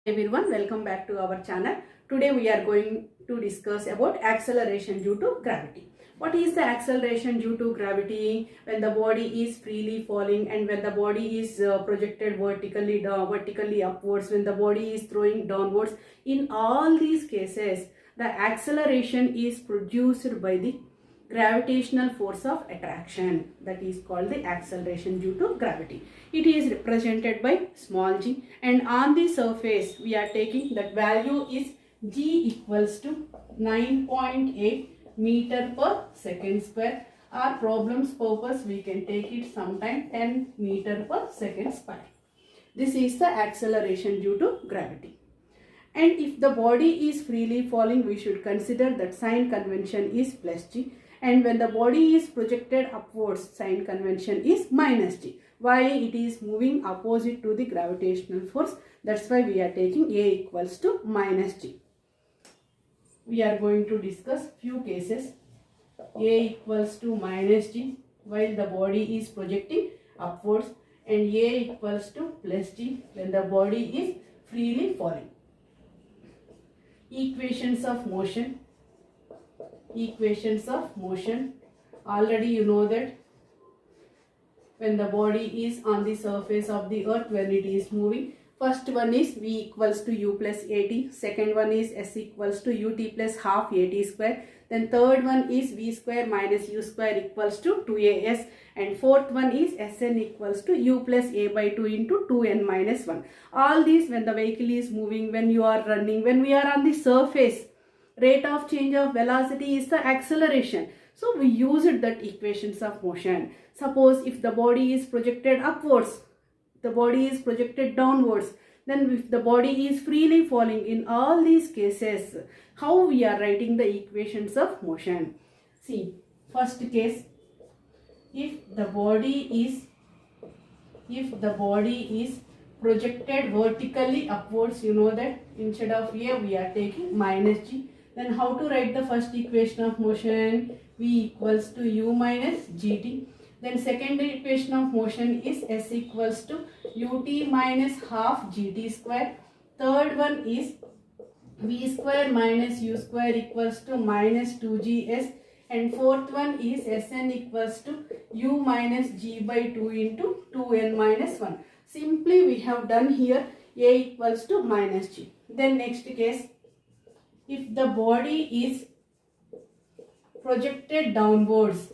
Everyone, welcome back to our channel. Today we are going to discuss about acceleration due to gravity. What is the acceleration due to gravity? When the body is freely falling and when the body is projected vertically upwards, when the body is throwing downwards. In all these cases, the acceleration is produced by the gravitational force of attraction, that is called the acceleration due to gravity. It is represented by small g, and on the surface we are taking that value is g equals to 9.8 meter per second square. Our problem's purpose we can take it sometime 10 meter per second square. This is the acceleration due to gravity. And if the body is freely falling, we should consider that sign convention is plus g. And when the body is projected upwards, sign convention is minus g. Why? It is moving opposite to the gravitational force. That's why we are taking a equals to minus g. We are going to discuss few cases. A equals to minus g while the body is projecting upwards, and a equals to plus g when the body is freely falling. Equations of motion. Already you know that when the body is on the surface of the earth, when it is moving, first one is v equals to u plus at, second one is s equals to ut plus half at square, then third one is v square minus u square equals to 2as, and fourth one is Sn equals to u plus a by 2 into 2n minus 1. All these when the vehicle is moving, when you are running, when we are on the surface, rate of change of velocity is the acceleration. So we used that equations of motion. Suppose if the body is projected upwards, the body is projected downwards, then if the body is freely falling, in all these cases, how we are writing the equations of motion? See, first case, if the body is projected vertically upwards, you know that instead of a we are taking minus g. Then how to write the first equation of motion? V equals to u minus gt. Then second equation of motion is s equals to ut minus half gt square. Third one is v square minus u square equals to minus 2gs. And fourth one is Sn equals to u minus g by 2 into 2n minus 1. Simply we have done here a equals to minus g. Then next case, if the body is projected downwards,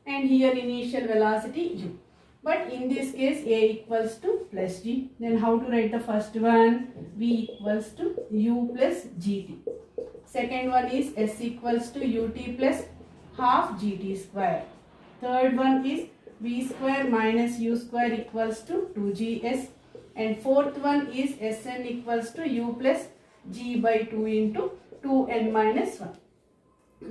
and here initial velocity u, but in this case a equals to plus g, then how to write the first one? V equals to u plus gt. Second one is s equals to ut plus half gt square. Third one is v square minus u square equals to 2gs. And fourth one is Sn equals to u plus g by 2 into 2n minus 1.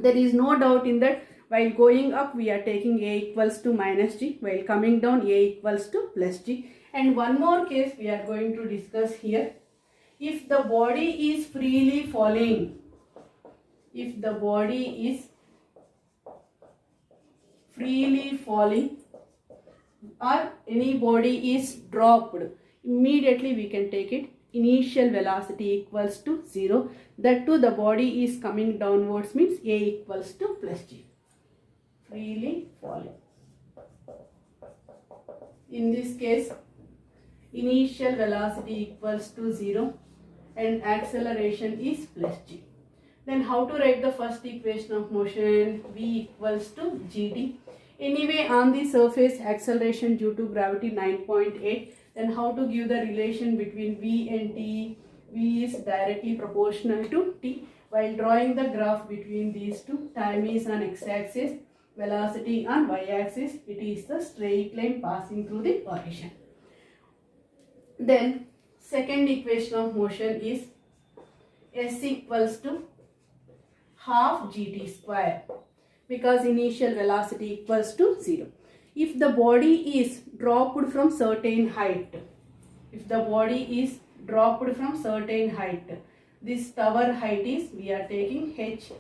There is no doubt in that while going up we are taking a equals to minus g, while coming down a equals to plus g. And one more case we are going to discuss here. If the body is freely falling, or any body is dropped, immediately we can take it initial velocity equals to 0. That too the body is coming downwards means a equals to plus g. Freely falling. In this case, initial velocity equals to 0 and acceleration is plus g. Then how to write the first equation of motion? V equals to gt. Anyway, on the surface acceleration due to gravity 9.8. Then how to give the relation between v and t? V is directly proportional to t. While drawing the graph between these two, time is on x-axis, velocity on y-axis. It is the straight line passing through the origin. Then second equation of motion is s equals to half gt square, because initial velocity equals to 0. If the body is dropped from certain height, this tower height is, we are taking h.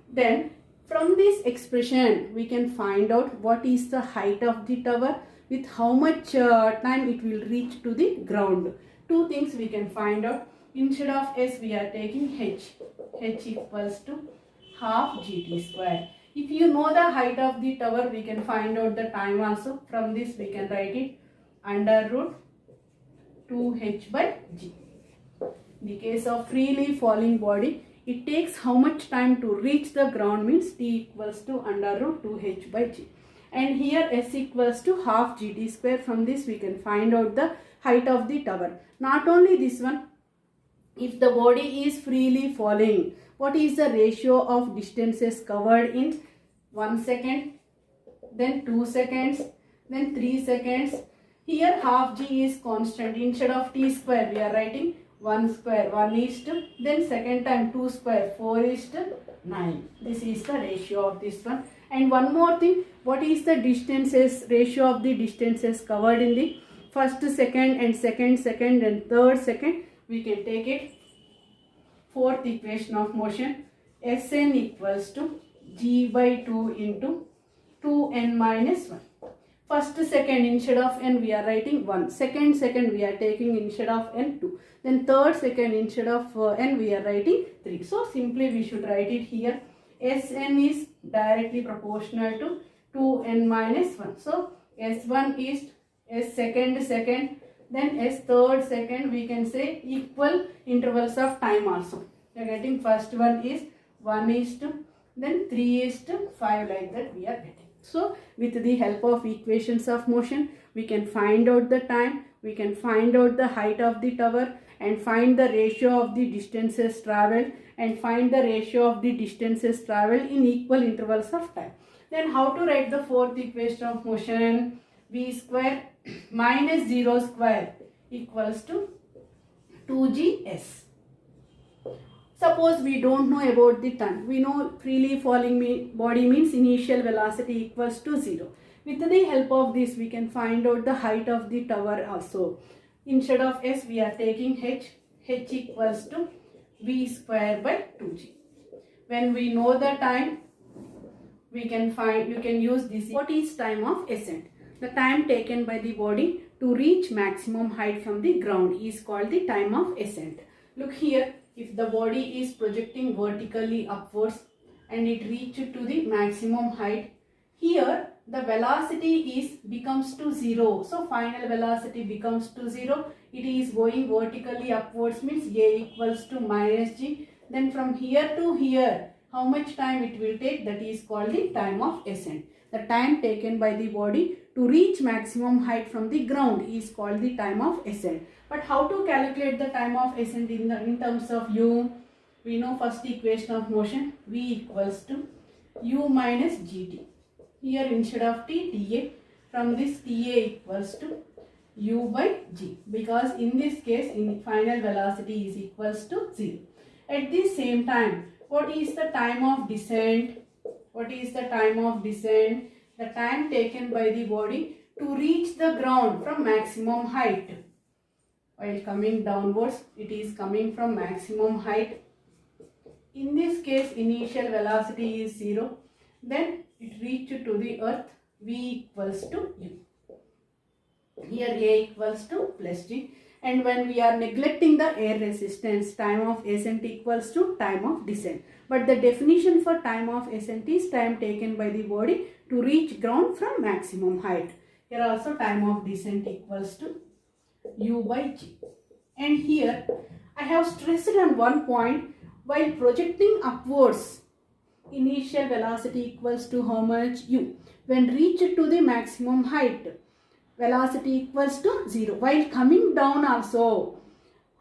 Then from this expression we can find out what is the height of the tower. with how much time it will reach to the ground. Two things we can find out. Instead of S we are taking H. H equals to half gt square. If you know the height of the tower, we can find out the time also. From this we can write it under root 2h by g. In the case of freely falling body, it takes how much time to reach the ground means t equals to under root 2h by g. And here s equals to half gt square. From this we can find out the height of the tower. Not only this one, if the body is freely falling, what is the ratio of distances covered in 1 second, then 2 seconds, then 3 seconds. Here half g is constant. Instead of t square we are writing 1 square, 1 is to, then second time 2 square, 4 is to 9. This is the ratio of this one. And one more thing, what is the distances, ratio of the distances covered in the first second and second and third second? We can take it. Fourth equation of motion, Sn equals to g by 2 into 2n minus 1. First second instead of n we are writing 1. Second we are taking instead of n 2. Then third second instead of n we are writing 3. So simply we should write it here. Sn is directly proportional to 2n minus 1. So S1 is S second, then S third second, we can say equal intervals of time also. We are getting first one is 1 is to, then 3 is to 5, like that we are getting. So with the help of equations of motion, we can find out the time, we can find out the height of the tower, and find the ratio of the distances travelled, and find the ratio of the distances travelled in equal intervals of time. Then how to write the fourth equation of motion? V square minus 0 square equals to 2gs. Suppose we don't know about the time. We know freely falling body means initial velocity equals to 0. With the help of this, we can find out the height of the tower also. Instead of s, we are taking h. H equals to v square by 2g. When we know the time, we can find, you can use this. What is time of ascent? The time taken by the body to reach maximum height from the ground is called the time of ascent. Look here, if the body is projecting vertically upwards and it reaches to the maximum height, here the velocity becomes to 0. So final velocity becomes to 0. It is going vertically upwards means a equals to minus g. Then from here to here, how much time it will take? That is called the time of ascent. The time taken by the body to reach maximum height from the ground is called the time of ascent. But how to calculate the time of ascent in terms of u? We know first equation of motion, v equals to u minus gt. Here instead of t, ta. From this ta equals to u by g. Because in this case, in final velocity is equals to 0. At the same time, what is the time of descent? What is the time of descent? The time taken by the body to reach the ground from maximum height. While coming downwards, it is coming from maximum height. In this case, initial velocity is 0. Then it reached to the earth, v equals to u. Here a equals to plus g. And when we are neglecting the air resistance, time of ascent equals to time of descent. But the definition for time of ascent is time taken by the body to reach ground from maximum height. Here also time of descent equals to u by g. And here I have stressed on one point, while projecting upwards, initial velocity equals to how much? U. When reached to the maximum height, velocity equals to 0. While coming down also,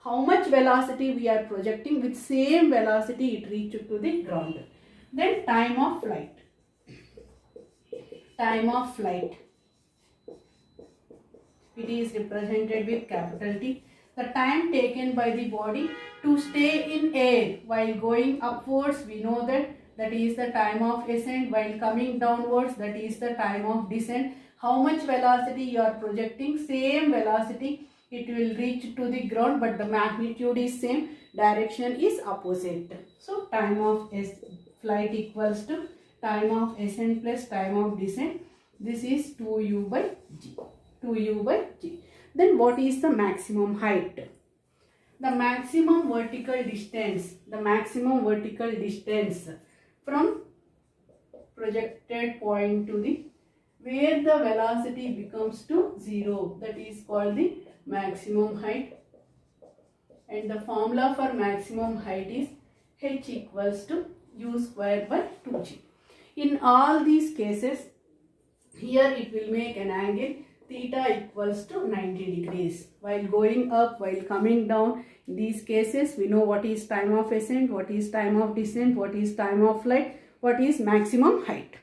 how much velocity we are projecting? With same velocity it reached to the ground. Then time of flight. Time of flight. It is represented with capital T. The time taken by the body to stay in air while going upwards, we know that is the time of ascent. While coming downwards, that is the time of descent. How much velocity you are projecting? Same velocity it will reach to the ground, but the magnitude is same, direction is opposite. So time of flight equals to time of ascent plus time of descent. This is 2u by g. 2u by g. Then what is the maximum height? The maximum vertical distance. The maximum vertical distance from projected point to the where the velocity becomes to 0. That is called the maximum height. And the formula for maximum height is h equals to u square by 2g. In all these cases, here it will make an angle theta equals to 90 degrees. While going up, while coming down, in these cases we know what is time of ascent, what is time of descent, what is time of flight, what is maximum height.